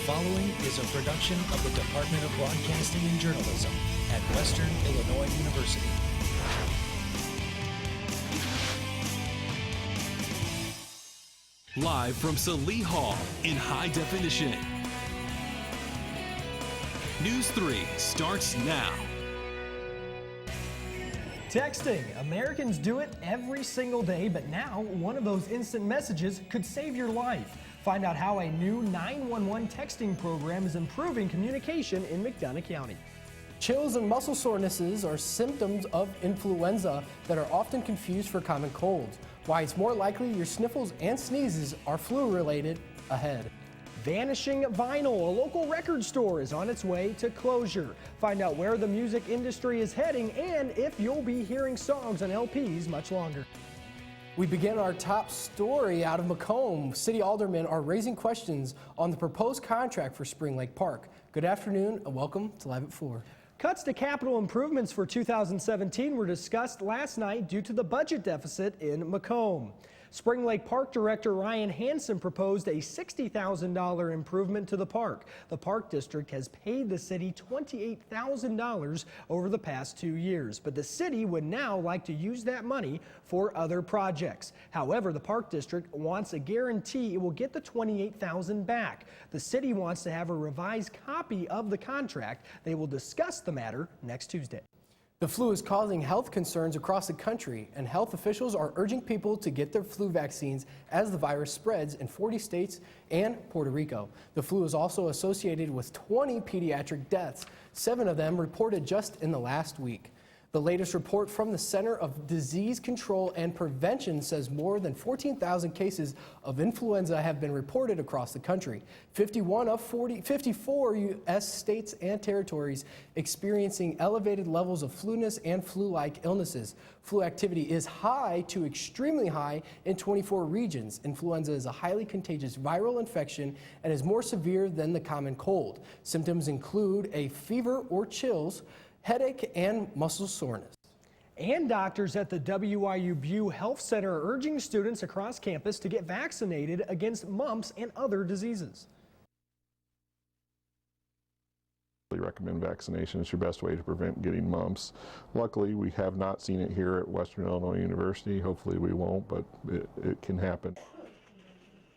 following is a production of the Department of Broadcasting and Journalism at Western Illinois University. Live from Salee Hall in high definition. News 3 starts now. Texting. Americans do it every single day, but now one of those instant messages could save your life. Find out how a new 911 texting program is improving communication in McDonough County. Chills and muscle sorenesses are symptoms of influenza that are often confused for common colds. Why it's more likely your sniffles and sneezes are flu-related ahead. Vanishing vinyl. A local record store is on its way to closure. Find out where the music industry is heading and if you'll be hearing songs on LPs much longer. We begin our top story out of Macomb. City aldermen are raising questions on the proposed contract for Spring Lake Park. Good afternoon and welcome to Live at 4. Cuts to capital improvements for 2017 were discussed last night due to the budget deficit in Macomb. Spring Lake Park Director Ryan Hansen proposed a $60,000 improvement to the park. The Park District has paid the city $28,000 over the past 2 years, but the city would now like to use that money for other projects. However, the Park District wants a guarantee it will get the $28,000 back. The city wants to have a revised copy of the contract. They will discuss the matter next Tuesday. The flu is causing health concerns across the country, and health officials are urging people to get their flu vaccines as the virus spreads in 40 states and Puerto Rico. The flu is also associated with 20 pediatric deaths, 7 of them reported just in the last week. The latest report from the Center of Disease Control and Prevention says more than 14,000 cases of influenza have been reported across the country. 51 of 54 U.S. states and territories experiencing elevated levels of flu-ness and flu-like illnesses. Flu activity is high to extremely high in 24 regions. Influenza is a highly contagious viral infection and is more severe than the common cold. Symptoms include a fever or chills, headache, and muscle soreness. And doctors at the WIU Butte Health Center are urging students across campus to get vaccinated against mumps and other diseases. We recommend vaccination. It's your best way to prevent getting mumps. Luckily, we have not seen it here at Western Illinois University. Hopefully we won't, but it can happen.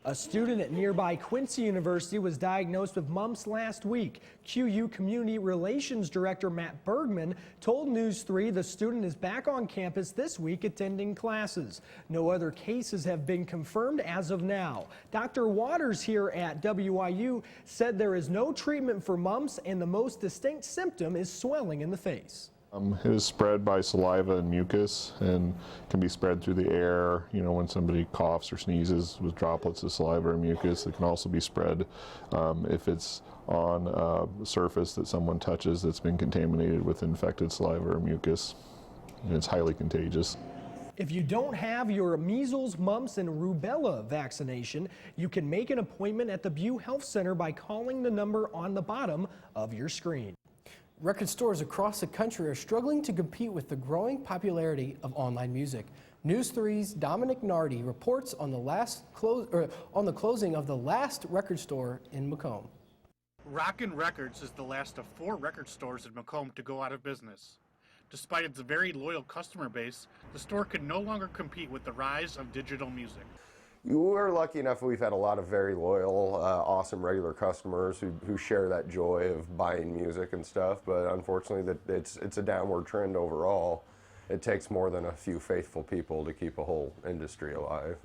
A student at nearby Quincy University was diagnosed with mumps last week. QU Community Relations Director Matt Bergman told News 3 the student is back on campus this week attending classes. No other cases have been confirmed as of now. Dr. Waters here at WIU said there is no treatment for mumps and the most distinct symptom is swelling in the face. It is spread by saliva and mucus and can be spread through the air, when somebody coughs or sneezes with droplets of saliva or mucus. It can also be spread if it's on a surface that someone touches that's been contaminated with infected saliva or mucus. And it's highly contagious. If you don't have your measles, mumps, and rubella vaccination, you can make an appointment at the Butte Health Center by calling the number on the bottom of your screen. Record stores across the country are struggling to compete with the growing popularity of online music. News 3's Dominic Nardi reports on the closing of the last record store in Macomb. Rockin' Records is the last of 4 record stores in Macomb to go out of business. Despite its very loyal customer base, the store can no longer compete with the rise of digital music. We're lucky enough we've had a lot of very loyal, awesome regular customers who share that joy of buying music and stuff, but unfortunately it's a downward trend overall. It takes more than a few faithful people to keep a whole industry alive.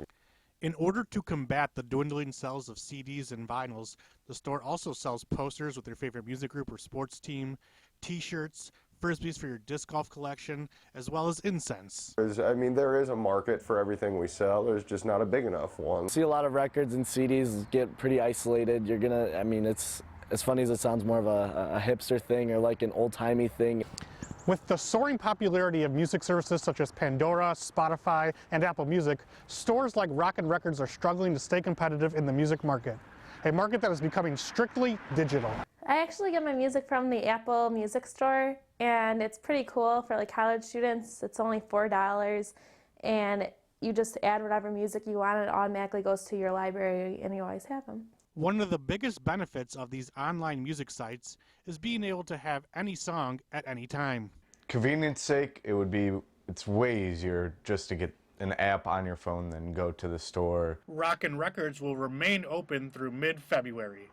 In order to combat the dwindling sales of CDs and vinyls, the store also sells posters with your favorite music group or sports team, t-shirts, Frisbees for your disc golf collection, as well as incense. There is a market for everything we sell. There's just not a big enough one. See a lot of records and CDs get pretty isolated. It's as funny as it sounds, more of a hipster thing or like an old-timey thing. With the soaring popularity of music services such as Pandora, Spotify, and Apple Music, stores like Rockin' Records are struggling to stay competitive in the music market, a market that is becoming strictly digital. I actually get my music from the Apple Music Store, and it's pretty cool for like college students. It's only $4, and you just add whatever music you want, and it automatically goes to your library, and you always have them. One of the biggest benefits of these online music sites is being able to have any song at any time. Convenience sake, it's way easier just to get an app on your phone than go to the store. Rockin' Records will remain open through mid-February.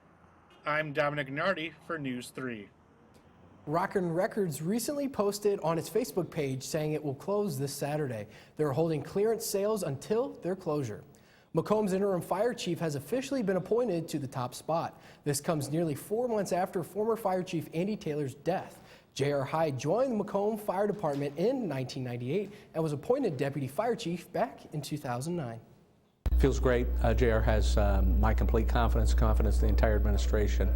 I'm Dominic Nardi for News 3. Rockin' Records recently posted on its Facebook page saying it will close this Saturday. They're holding clearance sales until their closure. Macomb's interim fire chief has officially been appointed to the top spot. This comes nearly 4 months after former fire chief Andy Taylor's death. J.R. Hyde joined the Macomb Fire Department in 1998 and was appointed deputy fire chief back in 2009. Feels great. JR has my complete confidence in the entire administration,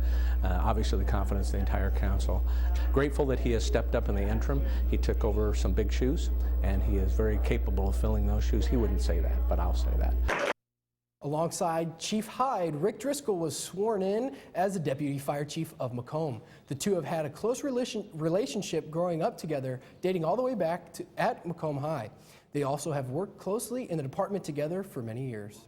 obviously the confidence of the entire council. Grateful that he has stepped up in the interim. He took over some big shoes, and he is very capable of filling those shoes. He wouldn't say that, but I'll say that. Alongside Chief Hyde, Rick Driscoll was sworn in as the deputy fire chief of Macomb. The two have had a close relationship growing up together, dating all the way back to at Macomb High. They also have worked closely in the department together for many years.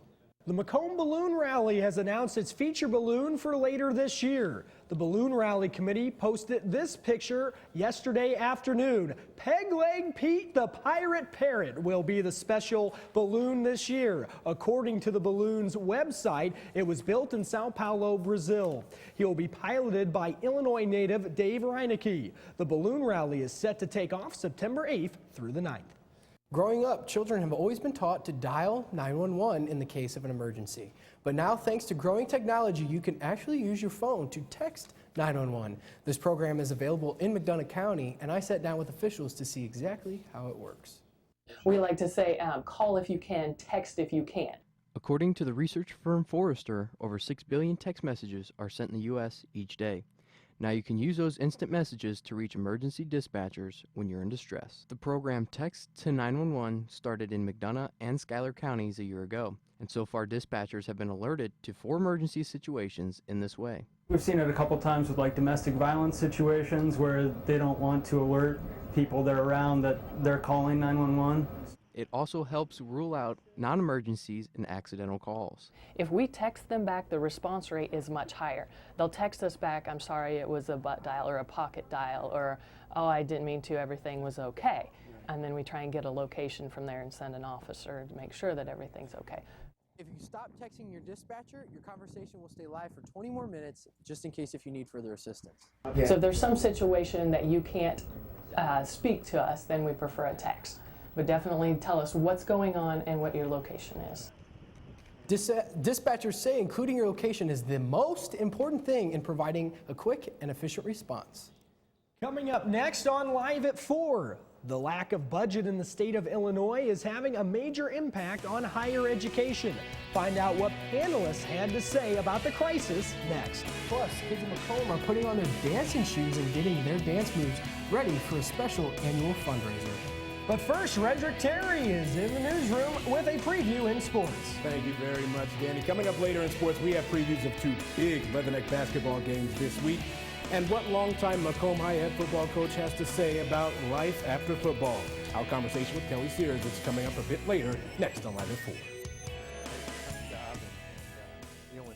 The Macomb Balloon Rally has announced its feature balloon for later this year. The Balloon Rally Committee posted this picture yesterday afternoon. Peg Leg Pete the Pirate Parrot will be the special balloon this year. According to the balloon's website, it was built in Sao Paulo, Brazil. He will be piloted by Illinois native Dave Reinecke. The Balloon Rally is set to take off September 8th through the 9th. Growing up, children have always been taught to dial 911 in the case of an emergency. But now, thanks to growing technology, you can actually use your phone to text 911. This program is available in McDonough County, and I sat down with officials to see exactly how it works. We like to say, call if you can, text if you can. According to the research firm Forrester, over 6 billion text messages are sent in the U.S. each day. Now you can use those instant messages to reach emergency dispatchers when you're in distress. The program Text to 911 started in McDonough and Schuyler counties a year ago, and so far dispatchers have been alerted to 4 emergency situations in this way. We've seen it a couple times with like domestic violence situations where they don't want to alert people that are around that they're calling 911. It also helps rule out non-emergencies and accidental calls. If we text them back, the response rate is much higher. They'll text us back, I'm sorry, it was a butt dial or a pocket dial, or, oh, I didn't mean to, everything was okay. And then we try and get a location from there and send an officer to make sure that everything's okay. If you stop texting your dispatcher, your conversation will stay live for 20 more minutes, just in case if you need further assistance. So if there's some situation that you can't speak to us, then we prefer a text. But definitely tell us what's going on and what your location is. Dispatchers say including your location is the most important thing in providing a quick and efficient response. Coming up next on Live at 4, the lack of budget in the state of Illinois is having a major impact on higher education. Find out what panelists had to say about the crisis next. Plus, kids in Macomb are putting on their dancing shoes and getting their dance moves ready for a special annual fundraiser. But first, Redrick Terry is in the newsroom with a preview in sports. Thank you very much, Danny. Coming up later in sports, we have previews of 2 big Leatherneck basketball games this week and what longtime Macomb High head football coach has to say about life after football. Our conversation with Kelly Sears is coming up a bit later, next on Live at 4.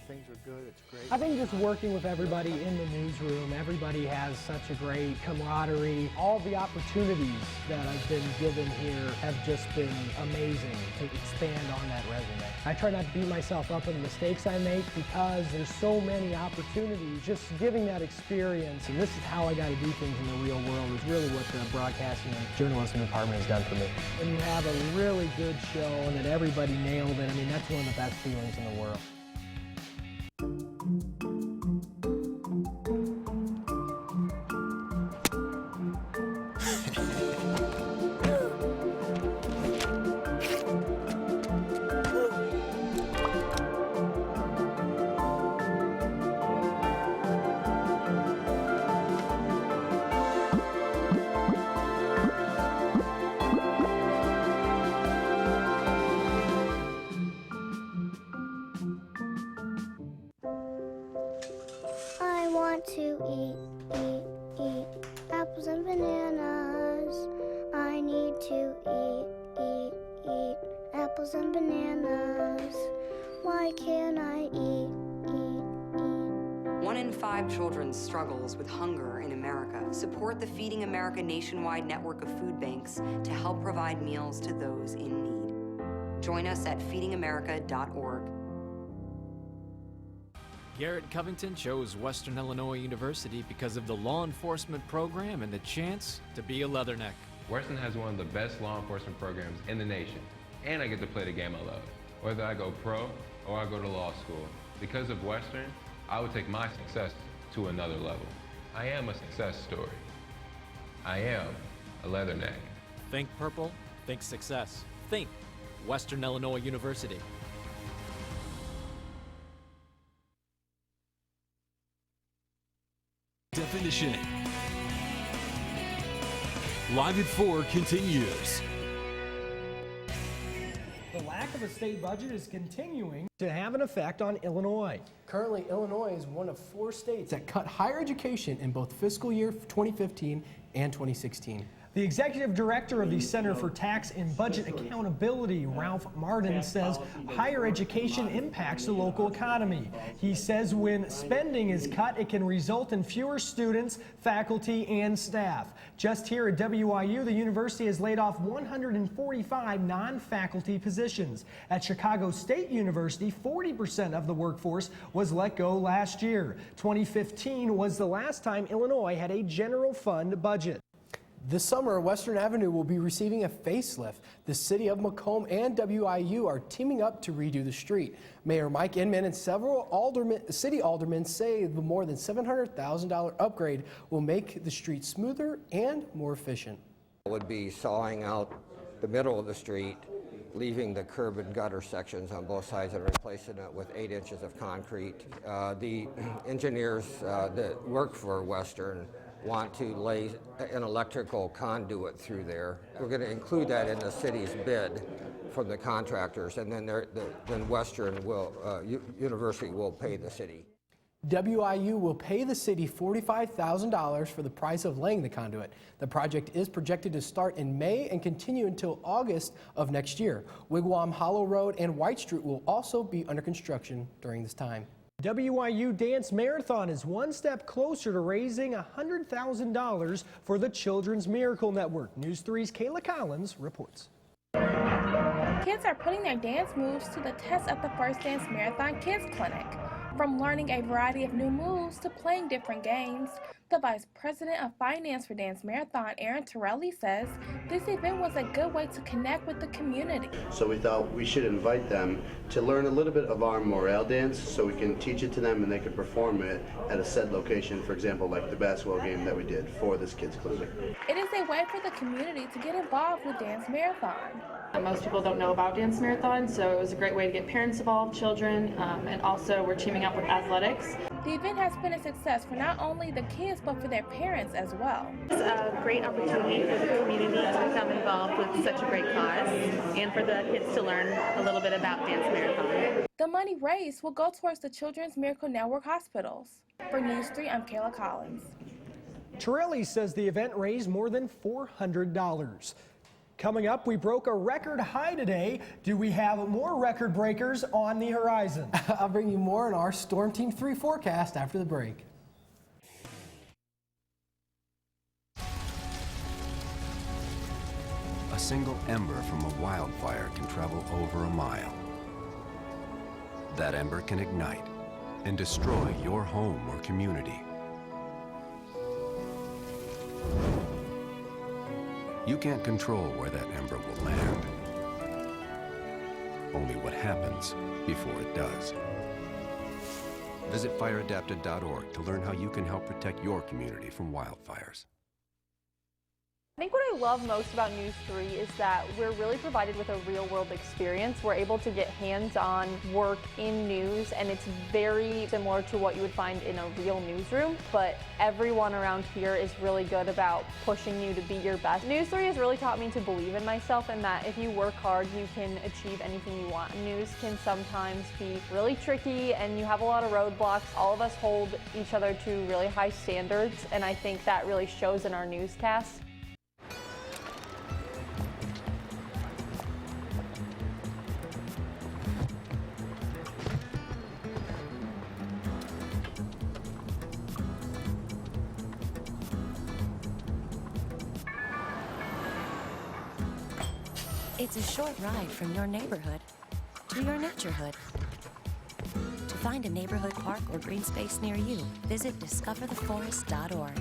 Things are good, it's great. I think just working with everybody in the newsroom, everybody has such a great camaraderie. All the opportunities that I've been given here have just been amazing to expand on that resume. I try not to beat myself up on the mistakes I make because there's so many opportunities. Just giving that experience, and this is how I got to do things in the real world, is really what the broadcasting and journalism department has done for me. When you have a really good show and that everybody nailed it, I mean, that's one of the best feelings in the world. To eat apples and bananas. I need to eat apples and bananas. Why can't I eat in 5 children struggles with hunger in America. Support the Feeding America nationwide network of food banks to help provide meals to those in need. Join us at feedingamerica.org. Garrett Covington chose Western Illinois University because of the law enforcement program and the chance to be a Leatherneck. Western has one of the best law enforcement programs in the nation, and I get to play the game I love. Whether I go pro or I go to law school, because of Western, I would take my success to another level. I am a success story. I am a Leatherneck. Think purple, think success. Think Western Illinois University. Definition. Live at 4 continues. The lack of a state budget is continuing to have an effect on Illinois. Currently, Illinois is one of 4 states that cut higher education in both fiscal year 2015 and 2016. The executive director of the Center for Tax and Budget Accountability, Ralph Martin, says higher education impacts the local economy. He says when spending is cut, it can result in fewer students, faculty, and staff. Just here at WIU, the university has laid off 145 non-faculty positions. At Chicago State University, 40% of the workforce was let go last year. 2015 was the last time Illinois had a general fund budget. This summer, Western Avenue will be receiving a facelift. The city of Macomb and WIU are teaming up to redo the street. Mayor Mike Inman and several city aldermen say the more than $700,000 upgrade will make the street smoother and more efficient. Would be sawing out the middle of the street, leaving the curb and gutter sections on both sides and replacing it with 8 inches of concrete. The engineers that work for Western want to lay an electrical conduit through there. We're going to include that in the city's bid from the contractors, and then Western will, University will pay the city. WIU will pay the city $45,000 for the price of laying the conduit. The project is projected to start in May and continue until August of next year. Wigwam Hollow Road and White Street will also be under construction during this time. WIU Dance Marathon is one step closer to raising $100,000 for the Children's Miracle Network. News 3's Kayla Collins reports. Kids are putting their dance moves to the test at the First Dance Marathon Kids Clinic. From learning a variety of new moves to playing different games, the Vice President of Finance for Dance Marathon, Aaron Torelli, says this event was a good way to connect with the community. So we thought we should invite them to learn a little bit of our morale dance so we can teach it to them and they can perform it at a said location, for example, like the basketball game that we did for this kids clinic. It is a way for the community to get involved with Dance Marathon. Most people don't know about Dance Marathon, so it was a great way to get parents involved, children, and also we're teaming up with athletics. The event has been a success for not only the kids, but for their parents as well. It's a great opportunity for the community to become involved with such a great cause and for the kids to learn a little bit about Dance Marathon. The money raised will go towards the Children's Miracle Network hospitals. For News 3, I'm Kayla Collins. Torelli says the event raised more than $400. Coming up, we broke a record high today. Do we have more record breakers on the horizon? I'll bring you more in our Storm Team 3 forecast after the break. A single ember from a wildfire can travel over a mile. That ember can ignite and destroy your home or community. You can't control where that ember will land. Only what happens before it does. Visit fireadapted.org to learn how you can help protect your community from wildfires. I think what I love most about News 3 is that we're really provided with a real-world experience. We're able to get hands-on work in news, and it's very similar to what you would find in a real newsroom, but everyone around here is really good about pushing you to be your best. News 3 has really taught me to believe in myself and that if you work hard, you can achieve anything you want. News can sometimes be really tricky, and you have a lot of roadblocks. All of us hold each other to really high standards, and I think that really shows in our newscasts. It's a short ride from your neighborhood to your naturehood. To find a neighborhood park or green space near you, visit discovertheforest.org.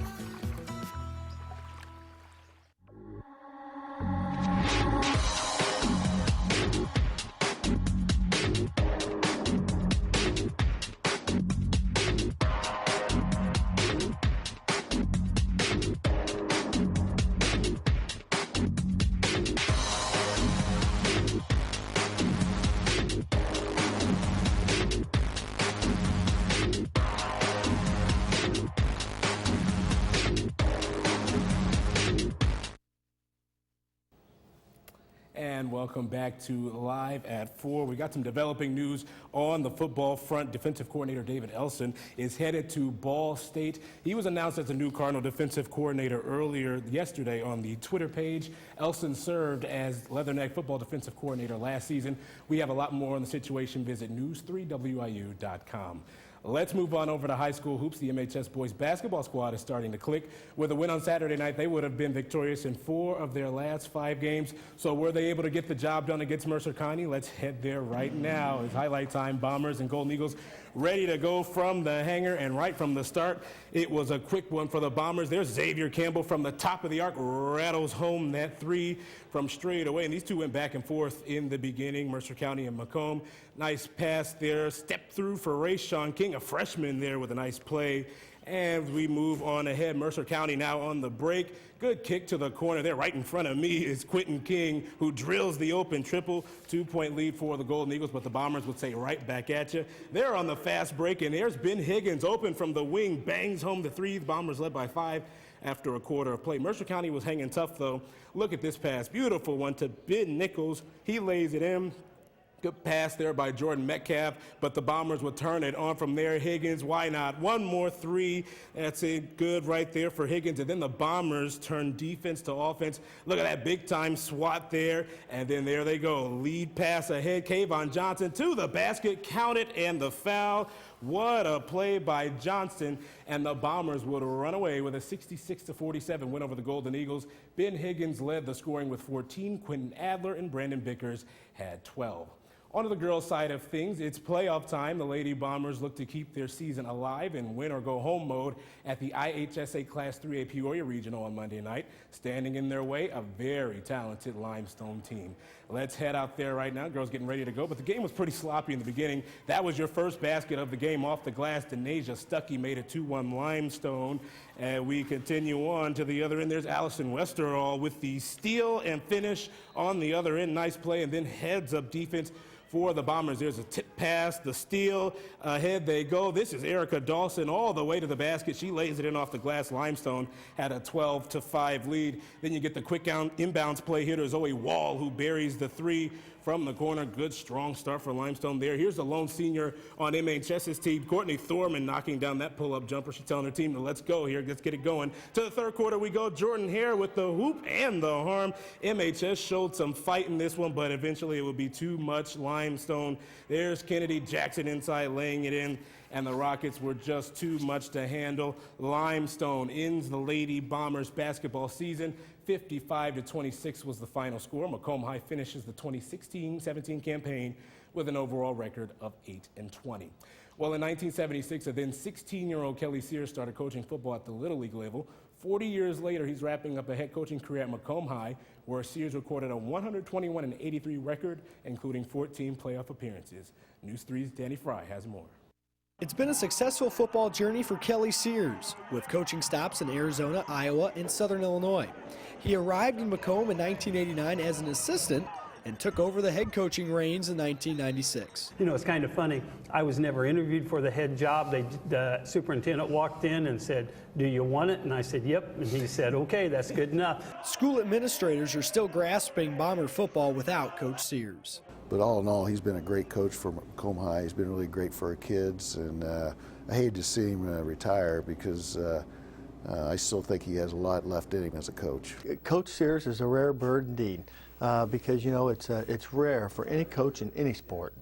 And welcome back to Live at 4. We got some developing news on the football front. Defensive coordinator David Elson is headed to Ball State. He was announced as the new Cardinal defensive coordinator earlier yesterday on the Twitter page. Elson served as Leatherneck football defensive coordinator last season. We have a lot more on the situation. Visit news3wiu.com. Let's move on over to high school hoops. The MHS boys basketball squad is starting to click. With a win on Saturday night, they would have been victorious in 4 of their last 5 games. So were they able to get the job done against Mercer County? Let's head there right now. It's highlight time. Bombers and Golden Eagles ready to go from the hangar, and right from the start, it was a quick one for the Bombers. There's Xavier Campbell from the top of the arc, rattles home that 3 from straight away, and these two went back and forth in the beginning, Mercer County and Macomb. Nice pass there, step through for Rayshawn King, a freshman there with a nice play. And we move on ahead. Mercer County now on the break. Good kick to the corner there. Right in front of me is Quentin King, who drills the open triple. 2-point lead for the Golden Eagles, but the Bombers would say right back at you. They're on the fast break, and there's Ben Higgins open from the wing, bangs home the 3. The Bombers led by 5 after a quarter of play. Mercer County was hanging tough, though. Look at this pass. Beautiful one to Ben Nichols. He lays it in. Good pass there by Jordan Metcalf, but the Bombers would turn it on from there. Higgins, why not? One more 3. That's it. Good right there for Higgins. And then the Bombers turn defense to offense. Look at that big-time swat there. And then there they go. Lead pass ahead. Kayvon Johnson to the basket. Count it, and the foul. What a play by Johnson. And the Bombers would run away with a 66-47 win over the Golden Eagles. Ben Higgins led the scoring with 14. Quentin Adler and Brandon Bickers had 12. On to the girls' side of things, it's playoff time. The Lady Bombers look to keep their season alive in win-or-go-home mode at the IHSA Class 3A Peoria Regional on Monday night. Standing in their way, a very talented Limestone team. Let's head out there right now. Girls getting ready to go, but the game was pretty sloppy in the beginning. That was your first basket of the game off the glass. Denasia Stuckey made it 2-1 Limestone. And we continue on to the other end. There's Allison Westerall with the steal and finish on the other end. Nice play, and then heads-up defense for the Bombers. There's a tip pass, the steal, ahead they go. This is Erica Dawson all the way to the basket. She lays it in off the glass. Limestone had a 12-5 lead. Then you get the quick inbounds play here to Zoe Wall, who buries the 3 from the corner. Good, strong start for Limestone there. Here's the lone senior on MHS's team, Courtney Thorman, knocking down that pull-up jumper. She's telling her team to let's go here. Let's get it going. To the third quarter we go. Jordan Hare with the hoop and the harm. MHS showed some fight in this one, but eventually it would be too much. Limestone. There's Kennedy Jackson inside laying it in, and the Rockets were just too much to handle. Limestone ends the Lady Bombers basketball season. 55-26 was the final score. Macomb High finishes the 2016-17 campaign with an overall record of 8-20. Well, in 1976, a then 16-year-old Kelly Sears started coaching football at the Little League level. 40 years later, he's wrapping up a head coaching career at Macomb High, where Sears recorded a 121-83 record, including 14 playoff appearances. News 3's Danny Fry has more. It's been a successful football journey for Kelly Sears, with coaching stops in Arizona, Iowa, and Southern Illinois. He arrived in Macomb in 1989 as an assistant and took over the head coaching reins in 1996. You know, it's kind of funny. I was never interviewed for the head job. The superintendent walked in and said, "Do you want it?" And I said, "Yep." And he said, "Okay, that's good enough." School administrators are still grasping Bomber football without Coach Sears. But all in all, he's been a great coach for Macomb High. He's been really great for our kids, and I hate to see him retire because I still think he has a lot left in him as a coach. Coach Sears is a rare bird indeed, because you know it's rare for any coach in any sport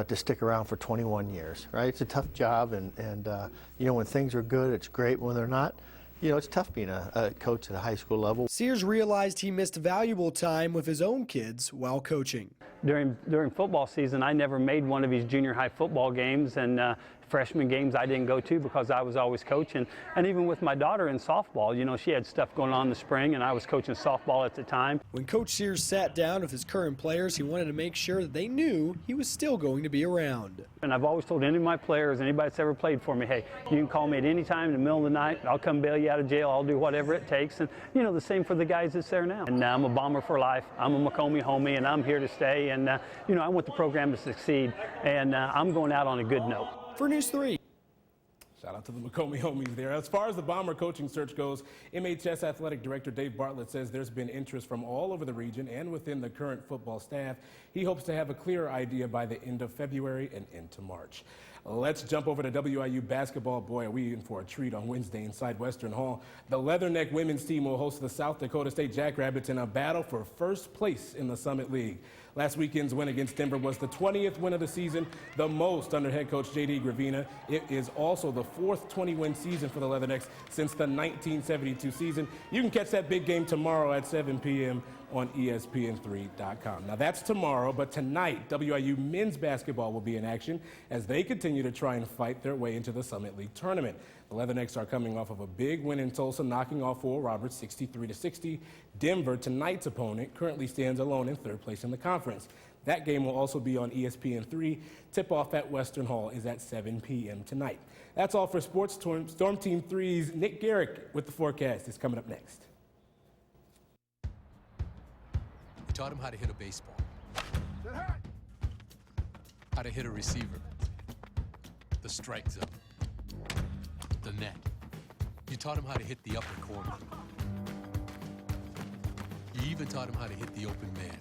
to stick around for 21 years, right? It's a tough job, and you know, when things are good, it's great. When they're not, You know, it's tough being a coach at a high school level. Sears realized he missed valuable time with his own kids while coaching. During football season, I never made one of his junior high football games, and freshman games I didn't go to because I was always coaching. And even with my daughter in softball, you know, she had stuff going on in the spring, and I was coaching softball at the time. When Coach Sears sat down with his current players, he wanted to make sure that they knew he was still going to be around. And I've always told any of my players, anybody that's ever played for me, hey, you can call me at any time in the middle of the night. I'll come bail you out of jail. I'll do whatever it takes. And, you know, the same for the guys that's there now. And I'm a Bomber for life. I'm a McComey homie, and I'm here to stay. And, you know, I want the program to succeed, and I'm going out on a good note. For News 3. Shout out to the McComey homies there. As far as the Bomber coaching search goes, MHS Athletic Director Dave Bartlett says there's been interest from all over the region and within the current football staff. He hopes to have a clearer idea by the end of February and into March. Let's jump over to WIU basketball. Boy, are we in for a treat on Wednesday inside Western Hall. The Leatherneck women's team will host the South Dakota State Jackrabbits in a battle for first place in the Summit League. Last weekend's win against Denver was the 20th win of the season, the most under head coach J.D. Gravina. It is also the fourth 20-win season for the Leathernecks since the 1972 season. You can catch that big game tomorrow at 7 p.m. on ESPN3.com. Now that's tomorrow, but tonight WIU men's basketball will be in action as they continue to try and fight their way into the Summit League tournament. The Leathernecks are coming off of a big win in Tulsa, knocking off Oral Roberts 63-60. Denver, tonight's opponent, currently stands alone in third place in the conference. That game will also be on ESPN3. Tip-off at Western Hall is at 7 p.m. tonight. That's all for sports. Storm Team 3's Nick Garrick with the forecast is coming up next. We taught him how to hit a baseball, how to hit a receiver, the strike zone, the net. You taught him how to hit the upper corner. You even taught him how to hit the open man.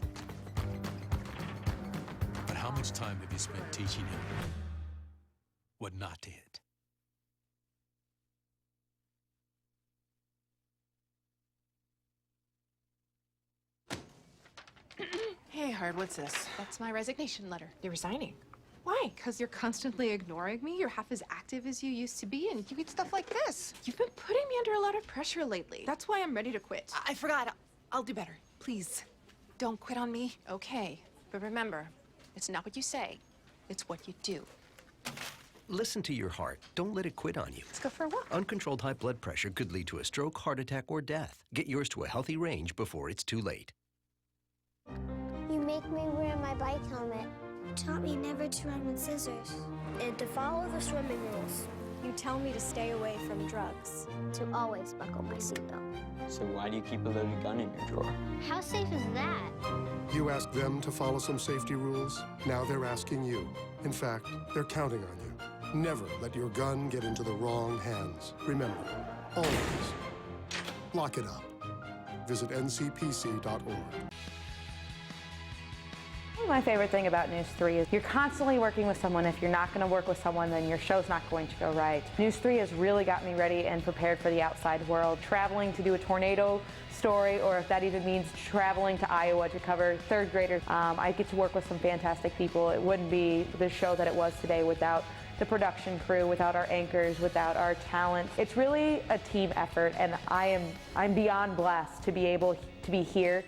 But how much time have you spent teaching him what not to hit? Hey, Hard, what's this? That's my resignation letter. You're resigning? Why? Because you're constantly ignoring me. You're half as active as you used to be, and you get stuff like this. You've been putting me under a lot of pressure lately. That's why I'm ready to quit. I forgot. I'll do better. Please, don't quit on me. Okay. But remember, it's not what you say. It's what you do. Listen to your heart. Don't let it quit on you. Let's go for a walk. Uncontrolled high blood pressure could lead to a stroke, heart attack, or death. Get yours to a healthy range before it's too late. You make me wear my bike helmet. You taught me never to run with scissors. And to follow the swimming rules. You tell me to stay away from drugs. To always buckle my seatbelt. So why do you keep a loaded gun in your drawer? How safe is that? You asked them to follow some safety rules. Now they're asking you. In fact, they're counting on you. Never let your gun get into the wrong hands. Remember, always lock it up. Visit ncpc.org. My favorite thing about News 3 is you're constantly working with someone. If you're not going to work with someone, then your show's not going to go right. News 3 has really got me ready and prepared for the outside world. Traveling to do a tornado story, or if that even means traveling to Iowa to cover third graders. I get to work with some fantastic people. It wouldn't be the show that it was today without the production crew, without our anchors, without our talent. It's really a team effort, and I'm beyond blessed to be able to be here.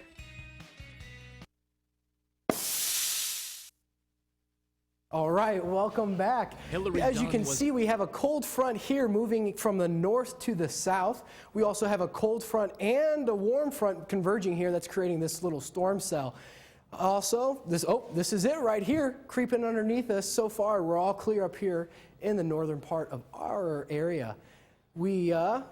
All right, welcome back. As you can see, we have a cold front here moving from the north to the south. We also have a cold front and a warm front converging here that's creating this little storm cell. Also, this is it right here, creeping underneath us. So far, we're all clear up here in the northern part of our area. We go.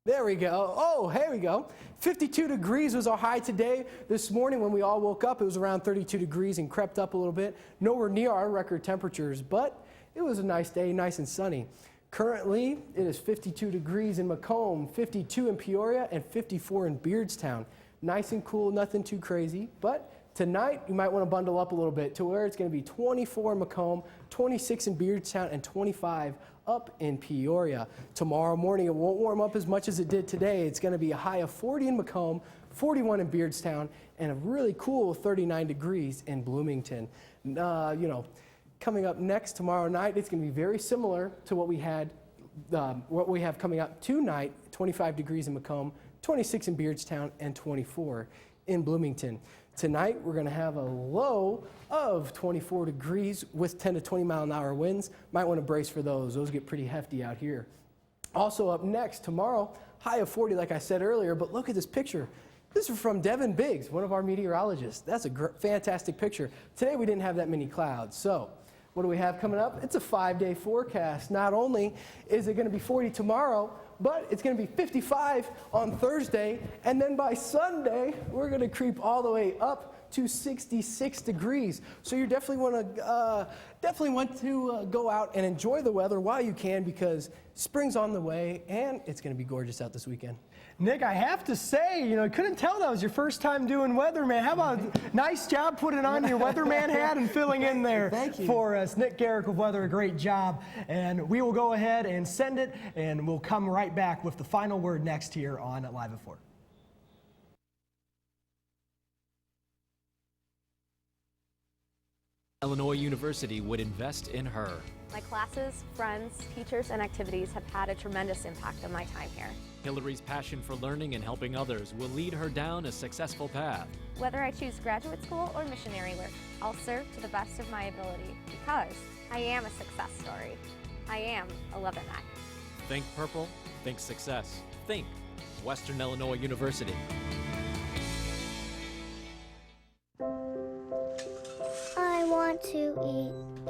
There we go. Oh, here we go. 52 degrees was our high today. This morning when we all woke up, it was around 32 degrees and crept up a little bit. Nowhere near our record temperatures, but it was a nice day, nice and sunny. Currently, it is 52 degrees in Macomb, 52 in Peoria, and 54 in Beardstown. Nice and cool, nothing too crazy, but tonight you might want to bundle up a little bit to where it's going to be 24 in Macomb, 26 in Beardstown, and 25 up in Peoria. Tomorrow morning it won't warm up as much as it did today. It's going to be a high of 40 in Macomb, 41 in Beardstown, and a really cool 39 degrees in Bloomington. Coming up next tomorrow night, it's going to be very similar to what we had what we have coming up tonight, 25 degrees in Macomb, 26 in Beardstown, and 24 in Bloomington. Tonight, we're going to have a low of 24 degrees with 10 to 20 mile an hour winds. Might want to brace for those. Those get pretty hefty out here. Also up next, tomorrow, high of 40, like I said earlier, but look at this picture. This is from Devin Biggs, one of our meteorologists. That's a fantastic picture. Today, we didn't have that many clouds. So what do we have coming up? It's a 5-day forecast. Not only is it going to be 40 tomorrow, but it's going to be 55 on Thursday, and then by Sunday, we're going to creep all the way up to 66 degrees. So you definitely want to go out and enjoy the weather while you can, because spring's on the way, and it's going to be gorgeous out this weekend. Nick, I have to say, I couldn't tell that was your first time doing weatherman. How about nice job putting on your weatherman hat and filling in there for us. Nick Garrick of Weather, a great job. And we will go ahead and send it, and we'll come right back with the final word next here on Live at 4. Illinois University would invest in her. My classes, friends, teachers, and activities have had a tremendous impact on my time here. Hillary's passion for learning and helping others will lead her down a successful path. Whether I choose graduate school or missionary work, I'll serve to the best of my ability because I am a success story. I am a Lebanon. Think purple, think success, think Western Illinois University. I want to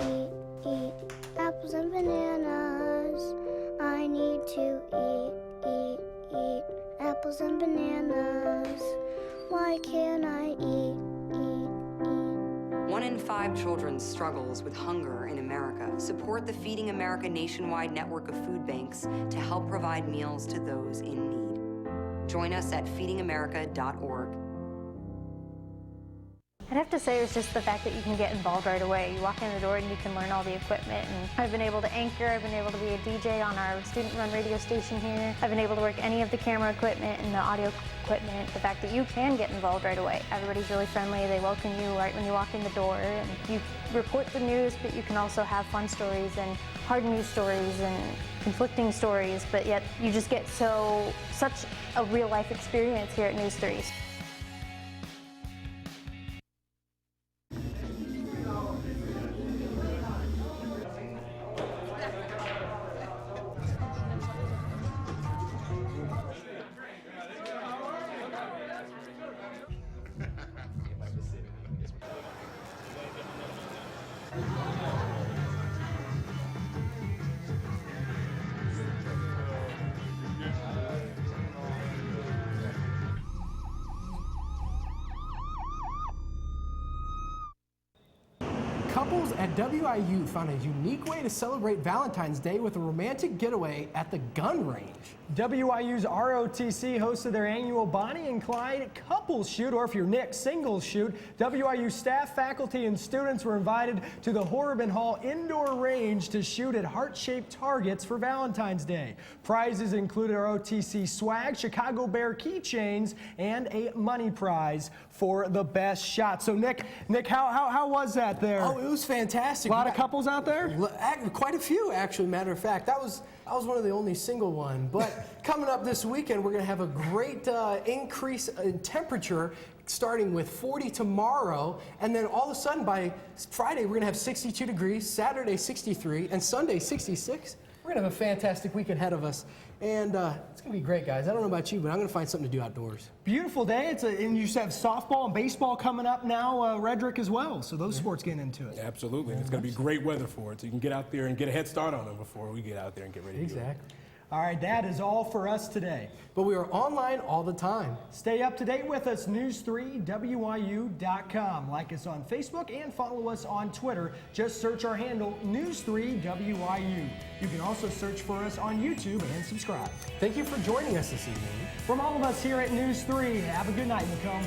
eat apples and bananas. I need to eat apples and bananas. Why can't I eat? 1 in 5 children struggles with hunger in America. Support the Feeding America nationwide network of food banks to help provide meals to those in need. Join us at feedingamerica.org. I'd have to say it was just the fact that you can get involved right away. You walk in the door and you can learn all the equipment. And I've been able to anchor, I've been able to be a DJ on our student-run radio station here. I've been able to work any of the camera equipment and the audio equipment. The fact that you can get involved right away. Everybody's really friendly. They welcome you right when you walk in the door. And you report the news, but you can also have fun stories and hard news stories and conflicting stories. But yet you just get such a real-life experience here at News 3. Couples at WIU found a unique way to celebrate Valentine's Day with a romantic getaway at the gun range. WIU's ROTC hosted their annual Bonnie and Clyde couples shoot, or if you're Nick, singles shoot. WIU staff, faculty, and students were invited to the Horriban Hall indoor range to shoot at heart-shaped targets for Valentine's Day. Prizes included ROTC swag, Chicago Bear keychains, and a money prize for the best shot. So Nick, how was that there? Oh, it was fantastic. A lot of couples out there? Quite a few, actually, matter of fact. That was one of the only single one. But coming up this weekend, we're going to have a great increase in temperature, starting with 40 tomorrow. And then all of a sudden, by Friday, we're going to have 62 degrees, Saturday 63, and Sunday 66. We're going to have a fantastic week ahead of us. And it's going to be great, guys. I don't know about you, but I'm going to find something to do outdoors. Beautiful day. And you just have softball and baseball coming up now, Redrick, as well. So those sports getting into it. Absolutely. And it's going to be great weather for it. So you can get out there and get a head start on them before we get out there and get ready to do it. Exactly. All right, that is all for us today. But we are online all the time. Stay up to date with us, news3wyu.com. Like us on Facebook and follow us on Twitter. Just search our handle, News3WYU. You can also search for us on YouTube and subscribe. Thank you for joining us this evening. From all of us here at News 3, have a good night, Macomb.